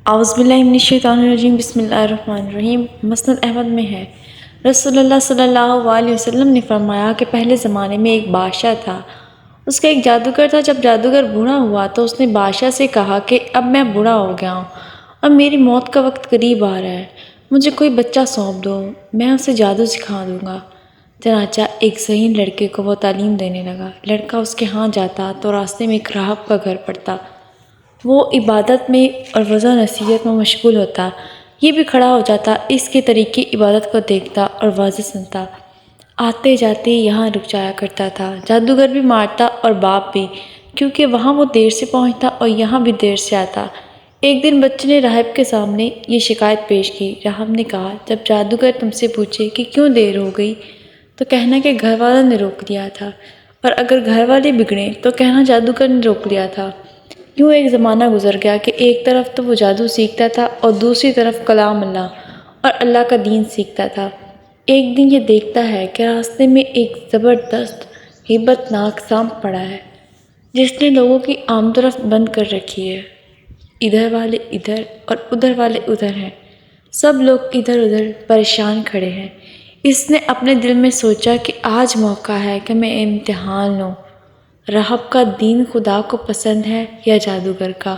اعوذ باللہ من الشیطان الرجیم، بسم اللہ الرحمن الرحیم۔ مسند احمد میں ہے، رسول اللہ صلی اللہ علیہ وسلم نے فرمایا کہ پہلے زمانے میں ایک بادشاہ تھا، اس کا ایک جادوگر تھا۔ جب جادوگر بوڑھا ہوا تو اس نے بادشاہ سے کہا کہ اب میں بوڑھا ہو گیا ہوں اور میری موت کا وقت قریب آ رہا ہے، مجھے کوئی بچہ سونپ دو، میں اسے جادو سکھا دوں گا۔ چنانچہ ایک ذہین لڑکے کو وہ تعلیم دینے لگا۔ لڑکا اس کے ہاں جاتا تو راستے میں ایک راہب کا گھر پڑتا، وہ عبادت میں اور وعظ و نصیحت میں مشغول ہوتا، یہ بھی کھڑا ہو جاتا، اس کے طریقے عبادت کو دیکھتا اور واضح سنتا، آتے جاتے یہاں رک جایا کرتا تھا۔ جادوگر بھی مارتا اور باپ بھی، کیونکہ وہاں وہ دیر سے پہنچتا اور یہاں بھی دیر سے آتا۔ ایک دن بچے نے راہب کے سامنے یہ شکایت پیش کی۔ راہب نے کہا، جب جادوگر تم سے پوچھے کہ کیوں دیر ہو گئی تو کہنا کہ گھر والوں نے روک دیا تھا، اور اگر گھر والے بگڑے تو کہنا جادوگر نے روک لیا تھا۔ یوں ایک زمانہ گزر گیا کہ ایک طرف تو وہ جادو سیکھتا تھا اور دوسری طرف کلام اللہ اور اللہ کا دین سیکھتا تھا۔ ایک دن یہ دیکھتا ہے کہ راستے میں ایک زبردست ہیبت ناک سانپ پڑا ہے، جس نے لوگوں کی آمد و رفت بند کر رکھی ہے۔ ادھر والے ادھر اور ادھر والے ادھر ہیں، سب لوگ ادھر ادھر پریشان کھڑے ہیں۔ اس نے اپنے دل میں سوچا کہ آج موقع ہے کہ میں امتحان لوں، راہب کا دین خدا کو پسند ہے یا جادوگر کا۔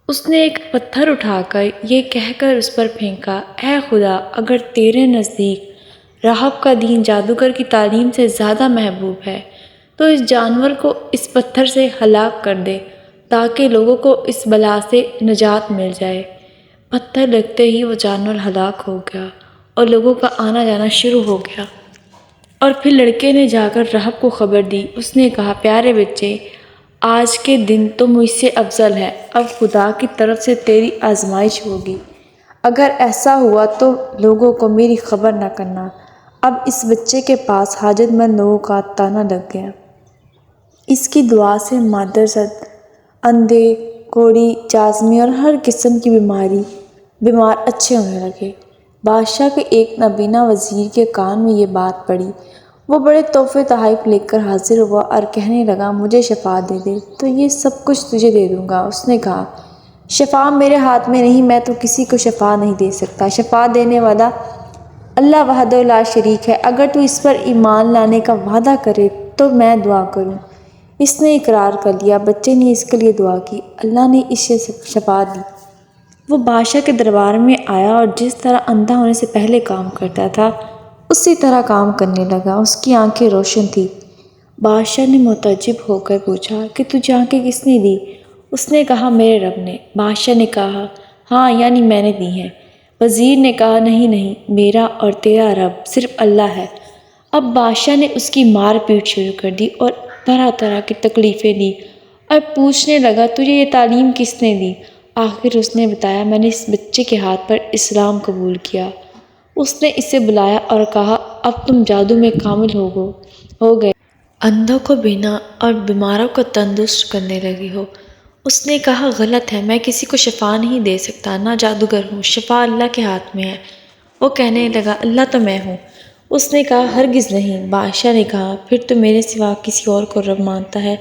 اس نے ایک پتھر اٹھا کر یہ کہہ کر اس پر پھینکا، اے خدا، اگر تیرے نزدیک راہب کا دین جادوگر کی تعلیم سے زیادہ محبوب ہے تو اس جانور کو اس پتھر سے ہلاک کر دے تاکہ لوگوں کو اس بلا سے نجات مل جائے۔ پتھر لگتے ہی وہ جانور ہلاک ہو گیا اور لوگوں کا آنا جانا شروع ہو گیا۔ اور پھر لڑکے نے جا کر راہب کو خبر دی۔ اس نے کہا، پیارے بچے، آج کے دن تو مجھ سے افضل ہے، اب خدا کی طرف سے تیری آزمائش ہوگی، اگر ایسا ہوا تو لوگوں کو میری خبر نہ کرنا۔ اب اس بچے کے پاس حاجت مند لوگوں کا تانا لگ گیا۔ اس کی دعا سے مادر زد، اندھے، کوڑی، جازمی اور ہر قسم کی بیمار اچھے ہونے لگے۔ بادشاہ کے ایک نابینا وزیر کے کان میں یہ بات پڑی۔ وہ بڑے تحفے تحائف لے کر حاضر ہوا اور کہنے لگا، مجھے شفا دے دے تو یہ سب کچھ تجھے دے دوں گا۔ اس نے کہا، شفا میرے ہاتھ میں نہیں، میں تو کسی کو شفا نہیں دے سکتا، شفا دینے والا اللہ وحدہ لا شریک ہے، اگر تو اس پر ایمان لانے کا وعدہ کرے تو میں دعا کروں۔ اس نے اقرار کر لیا۔ بچے نے اس کے لیے دعا کی، اللہ نے اسے شفا دی۔ وہ بادشاہ کے دربار میں آیا اور جس طرح اندھا ہونے سے پہلے کام کرتا تھا اسی طرح کام کرنے لگا۔ اس کی آنکھیں روشن تھیں۔ بادشاہ نے متعجب ہو کر پوچھا کہ تجھے آنکھیں کس نے دی؟ اس نے کہا، میرے رب نے۔ بادشاہ نے کہا، ہاں، یعنی میں نے دی ہیں۔ وزیر نے کہا، نہیں نہیں، میرا اور تیرا رب صرف اللہ ہے۔ اب بادشاہ نے اس کی مار پیٹ شروع کر دی اور طرح طرح کی تکلیفیں دی اور پوچھنے لگا، تجھے یہ تعلیم کس نے دی؟ آخر اس نے بتایا، میں نے اس بچے کے ہاتھ پر اسلام قبول کیا۔ اس نے اسے بلایا اور کہا، اب تم جادو میں کامل ہو گئے، اندھوں کو بینا اور بیماروں کو تندرست کرنے لگے ہو۔ اس نے کہا، غلط ہے، میں کسی کو شفا نہیں دے سکتا، نہ جادوگر ہوں، شفا اللہ کے ہاتھ میں ہے۔ وہ کہنے لگا، اللہ تو میں ہوں۔ اس نے کہا، ہرگز نہیں۔ بادشاہ نے کہا، پھر تو میرے سوا کسی اور کو رب مانتا ہے؟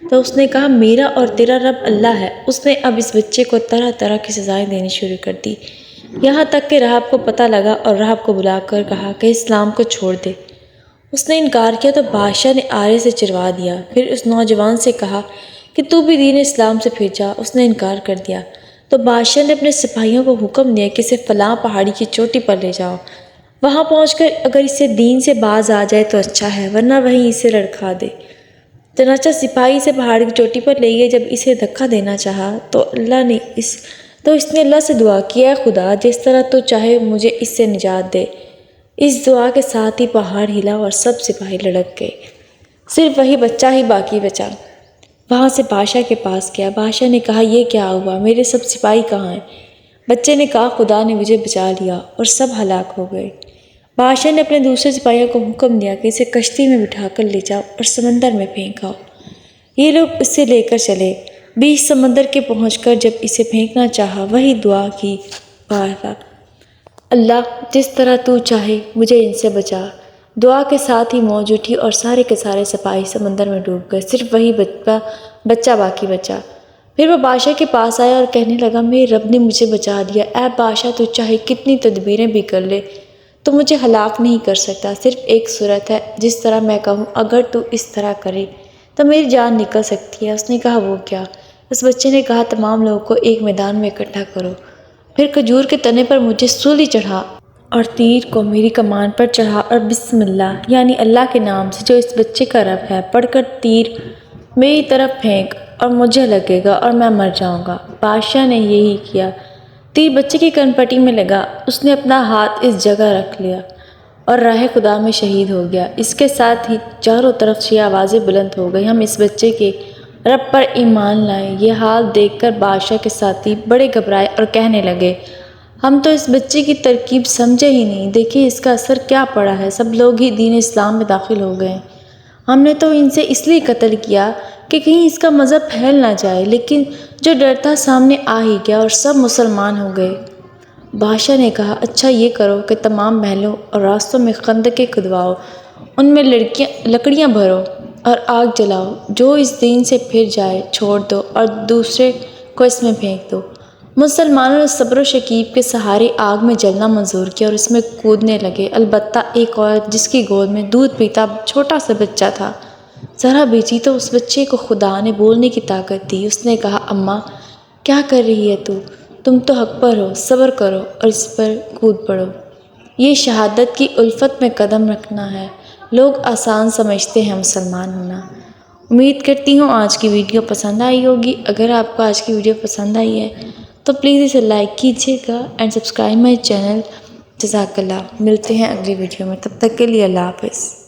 تو اس نے کہا، میرا اور تیرا رب اللہ ہے۔ اس نے اب اس بچے کو طرح طرح کی سزائیں دینی شروع کر دی، یہاں تک کہ راہب کو پتہ لگا اور راہب کو بلا کر کہا کہ اسلام کو چھوڑ دے۔ اس نے انکار کیا تو بادشاہ نے آرے سے چروا دیا۔ پھر اس نوجوان سے کہا کہ تو بھی دین اسلام سے پھر جا۔ اس نے انکار کر دیا تو بادشاہ نے اپنے سپاہیوں کو حکم دیا کہ اسے فلاں پہاڑی کی چوٹی پر لے جاؤ، وہاں پہنچ کر اگر اسے دین سے باز آ جائے تو اچھا ہے، ورنہ وہیں اسے لڑکھا دے۔ چنانچہ سپاہی اسے پہاڑ کی چوٹی پر لے گئے۔ جب اسے دھکا دینا چاہا تو اس نے اللہ سے دعا کی، اے خدا، جس طرح تو چاہے مجھے اس سے نجات دے۔ اس دعا کے ساتھ ہی پہاڑ ہلا اور سب سپاہی لڑک گئے، صرف وہی بچہ ہی باقی بچا۔ وہاں سے بادشاہ کے پاس گیا۔ بادشاہ نے کہا، یہ کیا ہوا؟ میرے سب سپاہی کہاں ہیں؟ بچے نے کہا، خدا نے مجھے بچا لیا اور سب ہلاک ہو گئے۔ بادشاہ نے اپنے دوسرے سپاہیوں کو حکم دیا کہ اسے کشتی میں بٹھا کر لے جاؤ اور سمندر میں پھینکاؤ۔ یہ لوگ اسے لے کر چلے۔ بیچ سمندر کے پہنچ کر جب اسے پھینکنا چاہا، وہی دعا کی، اللہ، جس طرح تو چاہے مجھے ان سے بچا۔ دعا کے ساتھ ہی موج اٹھی اور سارے کے سارے سپاہی سمندر میں ڈوب گئے، صرف وہی بچہ باقی بچا۔ پھر وہ بادشاہ کے پاس آیا اور کہنے لگا میرے رب نے مجھے بچا دیا، اے بادشاہ تو چاہے کتنی تدبیریں بھی کر لے تو مجھے ہلاک نہیں کر سکتا، صرف ایک صورت ہے جس طرح میں کہوں اگر تو اس طرح کرے تو میری جان نکل سکتی ہے۔ اس نے کہا وہ کیا؟ اس بچے نے کہا تمام لوگوں کو ایک میدان میں اکٹھا کرو، پھر کھجور کے تنے پر مجھے سولی چڑھا اور تیر کو میری کمان پر چڑھا اور بسم اللہ یعنی اللہ کے نام سے جو اس بچے کا رب ہے پڑھ کر تیر میری طرف پھینک اور مجھے لگے گا اور میں مر جاؤں گا۔ بادشاہ نے یہی کیا، تیر بچے کی کنپٹی میں لگا، اس نے اپنا ہاتھ اس جگہ رکھ لیا اور راہ خدا میں شہید ہو گیا۔ اس کے ساتھ ہی چاروں طرف سے آوازیں بلند ہو گئی، ہم اس بچے کے رب پر ایمان لائے۔ یہ حال دیکھ کر بادشاہ کے ساتھی بڑے گھبرائے اور کہنے لگے ہم تو اس بچے کی ترکیب سمجھے ہی نہیں، دیکھیں اس کا اثر کیا پڑا ہے، سب لوگ ہی دین اسلام میں داخل ہو گئے۔ ہم نے تو ان سے اس لیے قتل کیا کہ کہیں اس کا مذہب پھیل نہ جائے، لیکن جو ڈر تھا سامنے آ ہی گیا اور سب مسلمان ہو گئے۔ بادشاہ نے کہا اچھا یہ کرو کہ تمام محلوں اور راستوں میں خندقیں کھدواؤ، ان میں لکڑیاں بھرو اور آگ جلاؤ، جو اس دین سے پھر جائے چھوڑ دو اور دوسرے کو اس میں پھینک دو۔ مسلمانوں نے صبر و شکیب کے سہارے آگ میں جلنا منظور کیا اور اس میں کودنے لگے، البتہ ایک عورت جس کی گود میں دودھ پیتا چھوٹا سا بچہ تھا ذرا بیچی تو اس بچے کو خدا نے بولنے کی طاقت دی۔ اس نے کہا اماں کیا کر رہی ہے تم تو حق پر ہو، صبر کرو اور اس پر کود پڑو۔ یہ شہادت کی الفت میں قدم رکھنا ہے، لوگ آسان سمجھتے ہیں مسلمان ہونا۔ امید کرتی ہوں آج کی ویڈیو پسند آئی ہوگی۔ اگر آپ کو آج کی ویڈیو پسند آئی ہے تو پلیز اسے لائک کیجیے گا اینڈ سبسکرائب مائی چینل۔ جزاک اللہ۔ ملتے ہیں اگلی ویڈیو میں، تب تک کے لیے اللہ حافظ۔